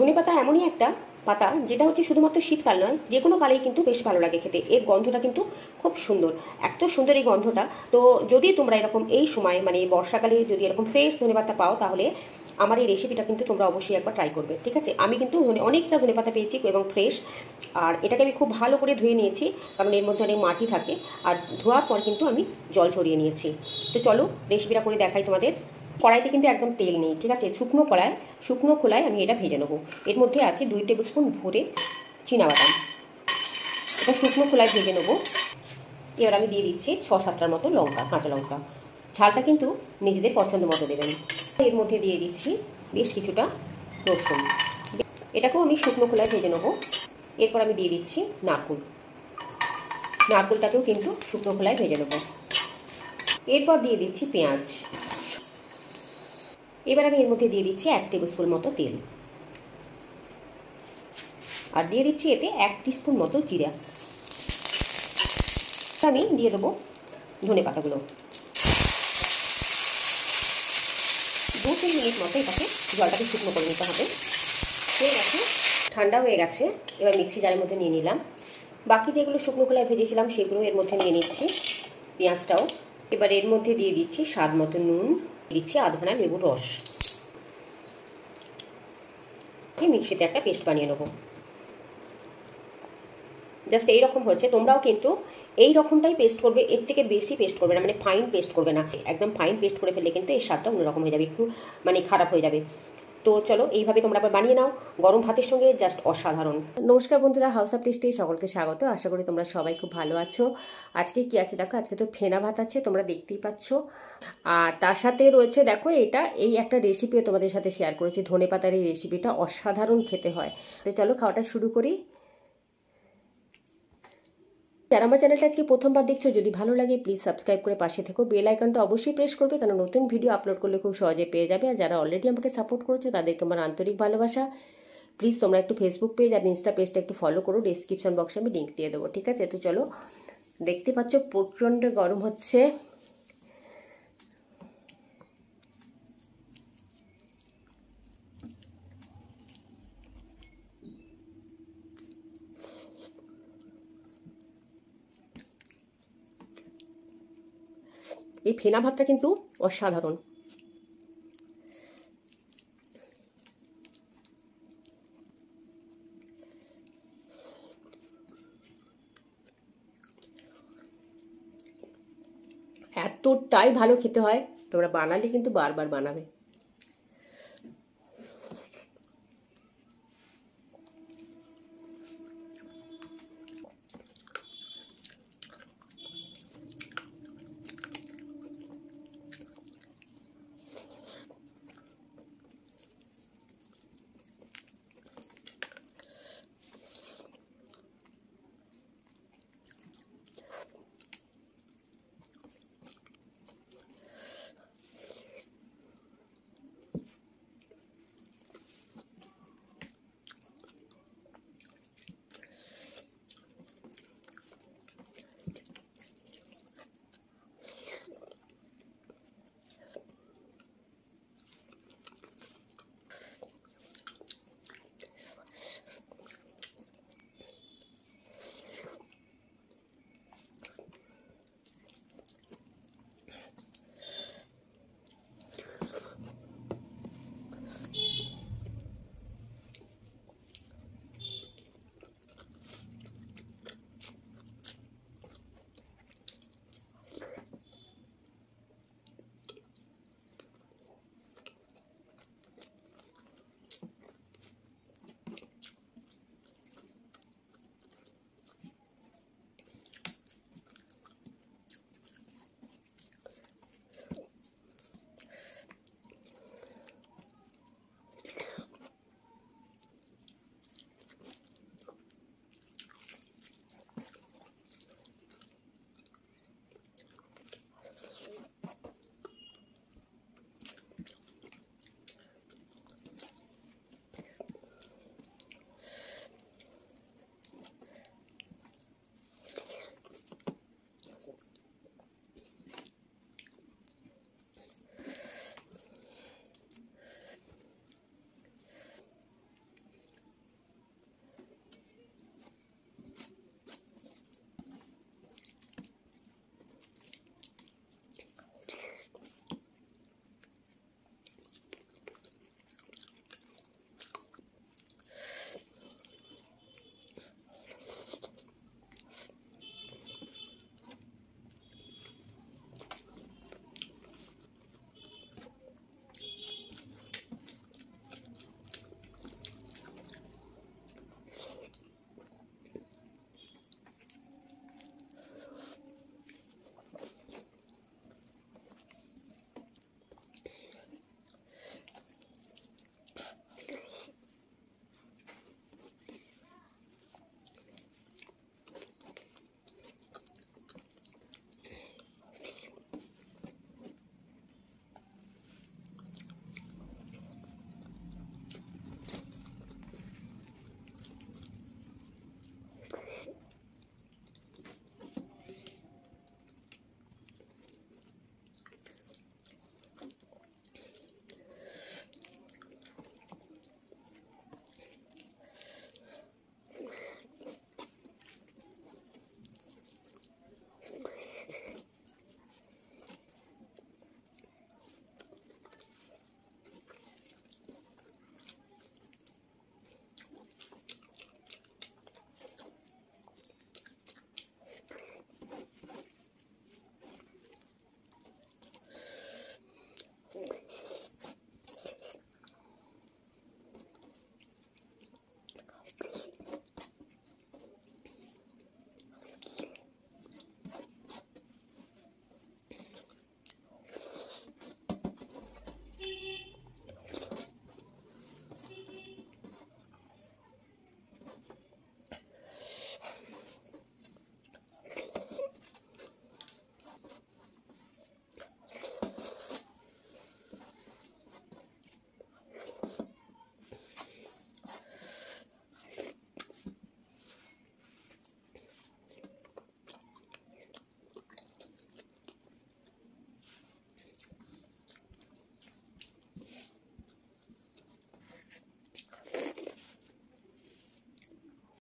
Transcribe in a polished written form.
ধনেপাতা এমনই একটা পাতা যেটা হচ্ছে শুধুমাত্র শীতকাল নয়, যে কোনো কালেই কিন্তু বেশ ভালো লাগে খেতে। এর গন্ধটা কিন্তু খুব সুন্দর, এত সুন্দর এই গন্ধটা। তো যদি তোমরা এরকম এই সময় মানে বর্ষাকালে যদি এরকম ফ্রেশ ধনেপাতা পাও, তাহলে আমার এই রেসিপিটা কিন্তু তোমরা অবশ্যই একবার ট্রাই করবে, ঠিক আছে। আমি কিন্তু অনেকটা ধনেপাতা পেয়েছি এবং ফ্রেশ। আর এটাকে আমি খুব ভালো করে ধুয়ে নিয়েছি, কারণ এর মধ্যে অনেক মাটি থাকে। আর ধোয়ার পর কিন্তু আমি জল ছড়িয়ে নিয়েছি। তো চলো রেসিপিটা করে দেখাই তোমাদের। কড়াইতে কিন্তু একদম তেল নেই, ঠিক আছে। শুকনো খোলায় আমি এটা ভেজে নেবো। এর মধ্যে আছে 2 টেবিল স্পুন ভরে চীনাবাদাম। এটা শুকনো খোলায় ভেজে নেবো। এবার আমি দিয়ে দিচ্ছি 6-7টার মতো লঙ্কা, কাঁচা লঙ্কা। ঝালটা কিন্তু নিজেদের পছন্দ মতো দেবেন। এর মধ্যে দিয়ে দিচ্ছি বেশ কিছুটা রসুন। এটাকেও আমি শুকনো খোলায় ভেজে নেবো। এরপর আমি দিয়ে দিচ্ছি নারকেলটাকেও কিন্তু শুকনো খোলায় ভেজে নেবো। এরপর দিয়ে দিচ্ছি পেঁয়াজ। এবার আমি এর মধ্যে দিয়ে দিচ্ছি 1 টেবিল স্পুন মতো তেল। আর দিয়ে দিচ্ছি এতে 1 টিস্পুন মতো জিরা। আমি দিয়ে দেবো ধনে পাতাগুলো। 2-3 মিনিট মতো এটাকে জলটাকে শুকনো করে নিতে হবে। হয়ে গেছে, ঠান্ডা হয়ে গেছে। এবার মিক্সি জারের মধ্যে নিয়ে নিলাম। বাকি যেগুলো শুকনো খোলায় ভেজেছিলাম সেগুলো এর মধ্যে নিয়ে নিচ্ছি, পেঁয়াজটাও। এবার এর মধ্যে দিয়ে দিচ্ছি স্বাদ মতো নুন, দিচ্ছি আধখানা লেবুর রস। মিক্সিতে একটা পেস্ট বানিয়ে নেবো। জাস্ট এইরকম হচ্ছে। তোমরাও কিন্তু এই রকমটাই পেস্ট করবে, এর থেকে বেশি পেস্ট করবে না, মানে ফাইন পেস্ট করবে না। একদম ফাইন পেস্ট করে ফেললে কিন্তু এই স্বাদটা অন্যরকম হয়ে যাবে, একটু মানে খারাপ হয়ে যাবে। তো চলো এইভাবে তোমরা আবার বানিয়ে নাও, গরম ভাতের সঙ্গে জাস্ট অসাধারণ। নমস্কার বন্ধুরা, হাউস অফ টেস্টে সকলকে স্বাগত। আশা করি তোমরা সবাই খুব ভালো আছো। আজকে কি আছে দেখো, আজকে তো ফেনা ভাত আছে, তোমরা দেখতেই পাচ্ছ। আর তার সাথে রয়েছে দেখো, এই একটা রেসিপিও তোমাদের সাথে শেয়ার করেছি। ধনেপাতার এই রেসিপিটা অসাধারণ খেতে হয়। তো চলো খাওয়াটা শুরু করি। যারা আমার চ্যানেলটা আজকে প্রথমবার দেখছো, যদি ভালো লাগে প্লিজ সাবস্ক্রাইব করে পাশে থেকো। বেল আইকনটা অবশ্যই প্রেস করবে, কারণ নতুন ভিডিও আপলোড করলে খুব সহজে পেয়ে যাবে। আর যারা অলরেডি আমাকে সাপোর্ট করেছো তাদেরকে আমার আন্তরিক ভালোবাসা। প্লিজ তোমরা একটু ফেসবুক পেজ আর ইনস্টা পেজটা একটু ফলো করো, ডিসক্রিপশন বক্সে আমি লিঙ্ক দিয়ে দেবো, ঠিক আছে। তো চলো, দেখতে পাচ্ছ প্রচণ্ড গরম হচ্ছে। এই ফেনা ভাতটা কিন্তু অসাধারণ। এতটাই ভালো খেতে হয়, তোমরা বানালে কিন্তু বারবার বানাবে।